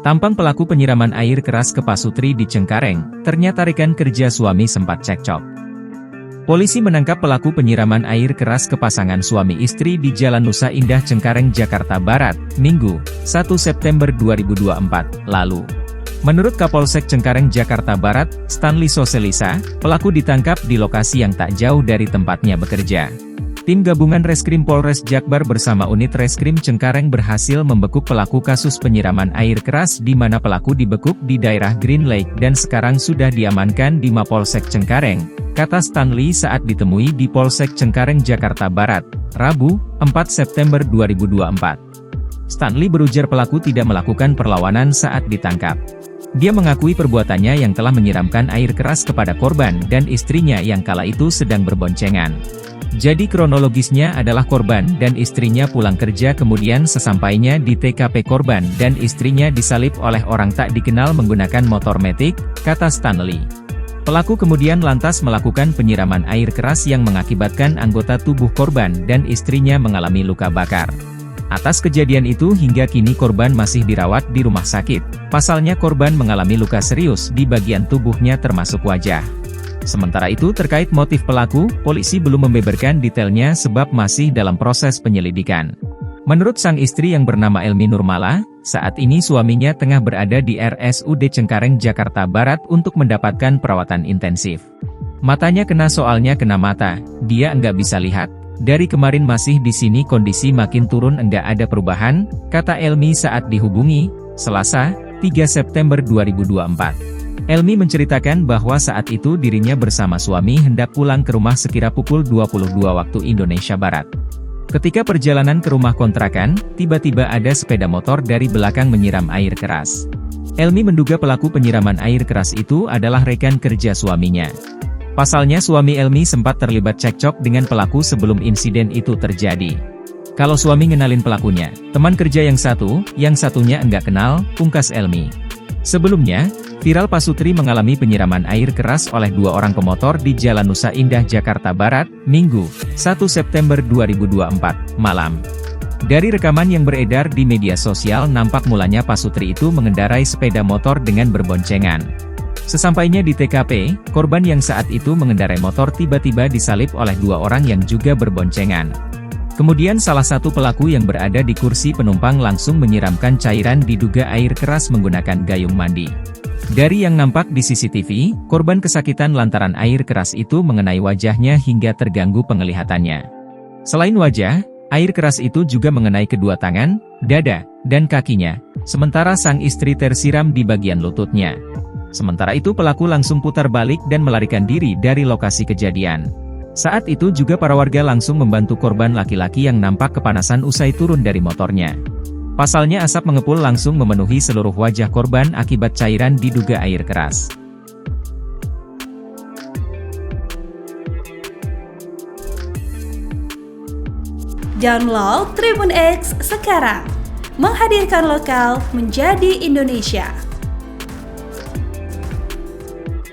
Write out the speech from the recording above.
Tampang pelaku penyiraman air keras ke Pasutri di Cengkareng, ternyata rekan kerja suami sempat cekcok. Polisi menangkap pelaku penyiraman air keras ke pasangan suami istri di Jalan Nusa Indah Cengkareng, Jakarta Barat, Minggu, 1 September 2024, lalu. Menurut Kapolsek Cengkareng, Jakarta Barat, Stanley Soselisa, pelaku ditangkap di lokasi yang tak jauh dari tempatnya bekerja. Tim gabungan Reskrim Polres Jakbar bersama unit Reskrim Cengkareng berhasil membekuk pelaku kasus penyiraman air keras di mana pelaku dibekuk di daerah Green Lake dan sekarang sudah diamankan di Mapolsek Cengkareng, kata Stanley saat ditemui di Polsek Cengkareng, Jakarta Barat, Rabu, 4 September 2024. Stanley berujar pelaku tidak melakukan perlawanan saat ditangkap. Dia mengakui perbuatannya yang telah menyiramkan air keras kepada korban dan istrinya yang kala itu sedang berboncengan. Jadi kronologisnya adalah korban dan istrinya pulang kerja kemudian sesampainya di TKP korban dan istrinya disalip oleh orang tak dikenal menggunakan motor metik, kata Stanley. Pelaku kemudian lantas melakukan penyiraman air keras yang mengakibatkan anggota tubuh korban dan istrinya mengalami luka bakar. Atas kejadian itu hingga kini korban masih dirawat di rumah sakit. Pasalnya korban mengalami luka serius di bagian tubuhnya termasuk wajah. Sementara itu terkait motif pelaku, polisi belum membeberkan detailnya sebab masih dalam proses penyelidikan. Menurut sang istri yang bernama Elmi Nurmala, saat ini suaminya tengah berada di RSUD Cengkareng, Jakarta Barat untuk mendapatkan perawatan intensif. Matanya soalnya kena mata, dia enggak bisa lihat. Dari kemarin masih di sini kondisi makin turun enggak ada perubahan, kata Elmi saat dihubungi, Selasa, 3 September 2024. Elmi menceritakan bahwa saat itu dirinya bersama suami hendak pulang ke rumah sekira pukul 22 waktu Indonesia Barat. Ketika perjalanan ke rumah kontrakan, tiba-tiba ada sepeda motor dari belakang menyiram air keras. Elmi menduga pelaku penyiraman air keras itu adalah rekan kerja suaminya. Pasalnya suami Elmi sempat terlibat cekcok dengan pelaku sebelum insiden itu terjadi. Kalau suami ngenalin pelakunya, teman kerja yang satunya enggak kenal, pungkas Elmi. Sebelumnya, viral Pasutri mengalami penyiraman air keras oleh dua orang pemotor di Jalan Nusa Indah, Jakarta Barat, Minggu, 1 September 2024, malam. Dari rekaman yang beredar di media sosial nampak mulanya Pasutri itu mengendarai sepeda motor dengan berboncengan. Sesampainya di TKP, korban yang saat itu mengendarai motor tiba-tiba disalip oleh dua orang yang juga berboncengan. Kemudian salah satu pelaku yang berada di kursi penumpang langsung menyiramkan cairan diduga air keras menggunakan gayung mandi. Dari yang nampak di CCTV, korban kesakitan lantaran air keras itu mengenai wajahnya hingga terganggu penglihatannya. Selain wajah, air keras itu juga mengenai kedua tangan, dada, dan kakinya, sementara sang istri tersiram di bagian lututnya. Sementara itu pelaku langsung putar balik dan melarikan diri dari lokasi kejadian. Saat itu juga para warga langsung membantu korban laki-laki yang nampak kepanasan usai turun dari motornya. Pasalnya asap mengepul langsung memenuhi seluruh wajah korban akibat cairan diduga air keras. Download Tribun X sekarang, menghadirkan lokal menjadi Indonesia.